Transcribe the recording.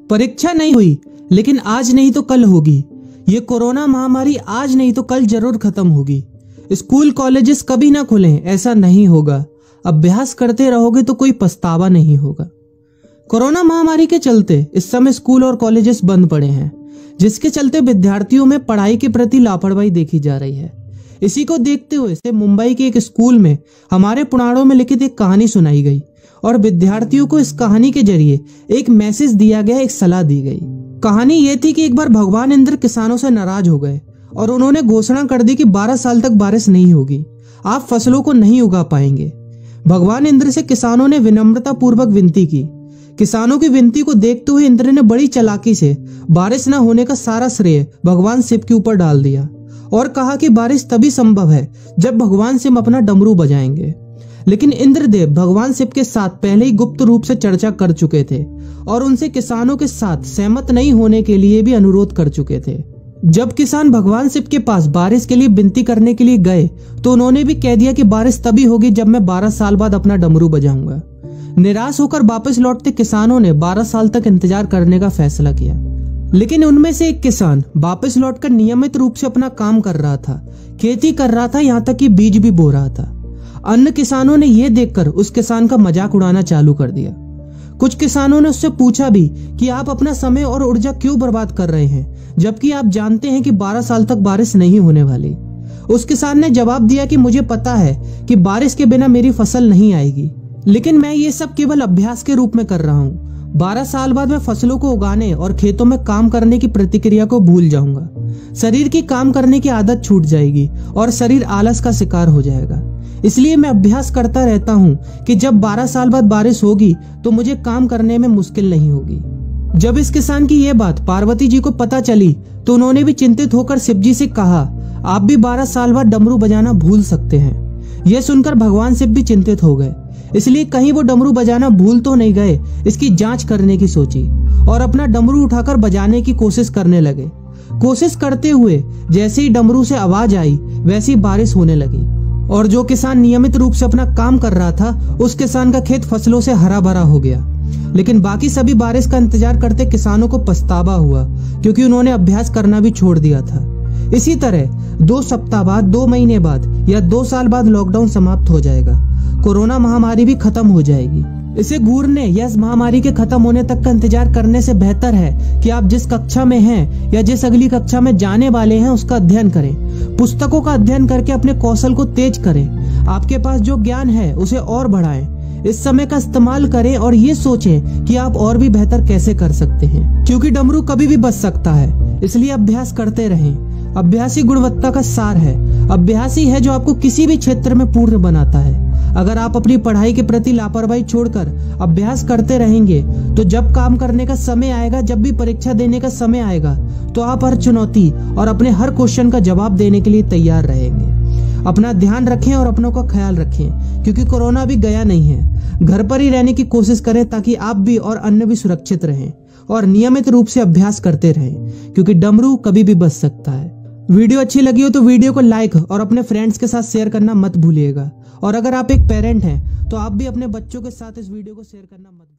परीक्षा नहीं हुई, लेकिन आज नहीं तो कल होगी। ये कोरोना महामारी आज नहीं तो कल जरूर खत्म होगी। स्कूल कॉलेजेस कभी ना खुलें, ऐसा नहीं होगा। अभ्यास करते रहोगे तो कोई पछतावा नहीं होगा। कोरोना महामारी के चलते इस समय स्कूल और कॉलेजेस बंद पड़े हैं, जिसके चलते विद्यार्थियों में पढ़ाई के प्रति लापरवाही देखी जा रही है। इसी को देखते हुए मुंबई के एक स्कूल में हमारे पुराणों में लिखित एक कहानी सुनाई गई और विद्यार्थियों को इस कहानी के जरिए एक मैसेज दिया गया, एक सलाह दी गई। कहानी ये थी कि एक बार भगवान इंद्र किसानों से नाराज हो गए और उन्होंने घोषणा कर दी कि 12 साल तक बारिश नहीं होगी, आप फसलों को नहीं उगा पाएंगे। भगवान इंद्र से किसानों ने विनम्रता पूर्वक विनती की। किसानों की विनती को देखते हुए इंद्र ने बड़ी चालाकी से बारिश न होने का सारा श्रेय भगवान शिव के ऊपर डाल दिया और कहा कि बारिश तभी संभव है जब भगवान शिव अपना डमरू बजाएंगे। लेकिन इंद्रदेव भगवान शिव के साथ पहले ही गुप्त रूप से चर्चा कर चुके थे और उनसे किसानों के साथ सहमत नहीं होने के लिए भी अनुरोध कर चुके थे। जब किसान भगवान शिव के पास बारिश के लिए विनती करने के लिए गए तो उन्होंने भी कह दिया कि बारिश तभी होगी जब मैं 12 साल बाद अपना डमरू बजाऊंगा। निराश होकर वापस लौटते किसानों ने 12 साल तक इंतजार करने का फैसला किया। लेकिन उनमें से एक किसान वापस लौटकर नियमित रूप से अपना काम कर रहा था, खेती कर रहा था, यहाँ तक कि बीज भी बो रहा था। अन्य किसानों ने यह देखकर उस किसान का मजाक उड़ाना चालू कर दिया। कुछ किसानों ने उससे पूछा भी कि आप अपना समय और ऊर्जा क्यों बर्बाद कर रहे हैं, जबकि आप जानते हैं कि 12 साल तक बारिश नहीं होने वाली। उस किसान ने जवाब दिया कि मुझे पता है कि बारिश के बिना मेरी फसल नहीं आएगी, लेकिन मैं ये सब केवल अभ्यास के रूप में कर रहा हूँ। 12 साल बाद मैं फसलों को उगाने और खेतों में काम करने की प्रतिक्रिया को भूल जाऊंगा। शरीर की काम करने की आदत छूट जाएगी और शरीर आलस का शिकार हो जाएगा। इसलिए मैं अभ्यास करता रहता हूँ कि जब 12 साल बाद बारिश होगी तो मुझे काम करने में मुश्किल नहीं होगी। जब इस किसान की ये बात पार्वती जी को पता चली तो उन्होंने भी चिंतित होकर शिव जी से कहा, आप भी 12 साल बाद डमरू बजाना भूल सकते हैं। यह सुनकर भगवान शिव भी चिंतित हो गए, इसलिए कहीं वो डमरू बजाना भूल तो नहीं गए, इसकी जांच करने की सोची और अपना डमरू उठाकर बजाने की कोशिश करने लगे। कोशिश करते हुए जैसे ही डमरू से आवाज आई वैसी बारिश होने लगी और जो किसान नियमित रूप से अपना काम कर रहा था उस किसान का खेत फसलों से हरा भरा हो गया। लेकिन बाकी सभी बारिश का इंतजार करते किसानों को पछतावा हुआ, क्योंकि उन्होंने अभ्यास करना भी छोड़ दिया था। इसी तरह 2 सप्ताह बाद, 2 महीने बाद या 2 साल बाद लॉकडाउन समाप्त हो जाएगा। कोरोना महामारी भी खत्म हो जाएगी। इसे घूरने या इस महामारी के खत्म होने तक का इंतजार करने से बेहतर है कि आप जिस कक्षा में हैं या जिस अगली कक्षा में जाने वाले हैं उसका अध्ययन करें। पुस्तकों का अध्ययन करके अपने कौशल को तेज करें। आपके पास जो ज्ञान है उसे और बढ़ाएं। इस समय का इस्तेमाल करें और ये सोचें कि आप और भी बेहतर कैसे कर सकते हैं, क्योंकि डमरू कभी भी बच सकता है। इसलिए अभ्यास करते रहें। अभ्यास ही गुणवत्ता का सार है। अभ्यास ही है जो आपको किसी भी क्षेत्र में पूर्ण बनाता है। अगर आप अपनी पढ़ाई के प्रति लापरवाही छोड़कर अभ्यास करते रहेंगे तो जब काम करने का समय आएगा, जब भी परीक्षा देने का समय आएगा, तो आप हर चुनौती और अपने हर क्वेश्चन का जवाब देने के लिए तैयार रहेंगे। अपना ध्यान रखें और अपनों का ख्याल रखें, क्योंकि कोरोना भी गया नहीं है। घर पर ही रहने की कोशिश करें ताकि आप भी और अन्य भी सुरक्षित रहें और नियमित रूप से अभ्यास करते रहें, क्योंकि डमरू कभी भी बच सकता है। वीडियो अच्छी लगी हो तो वीडियो को लाइक और अपने फ्रेंड्स के साथ शेयर करना मत भूलिएगा। और अगर आप एक पेरेंट हैं तो आप भी अपने बच्चों के साथ इस वीडियो को शेयर करना मत भूलिएगा।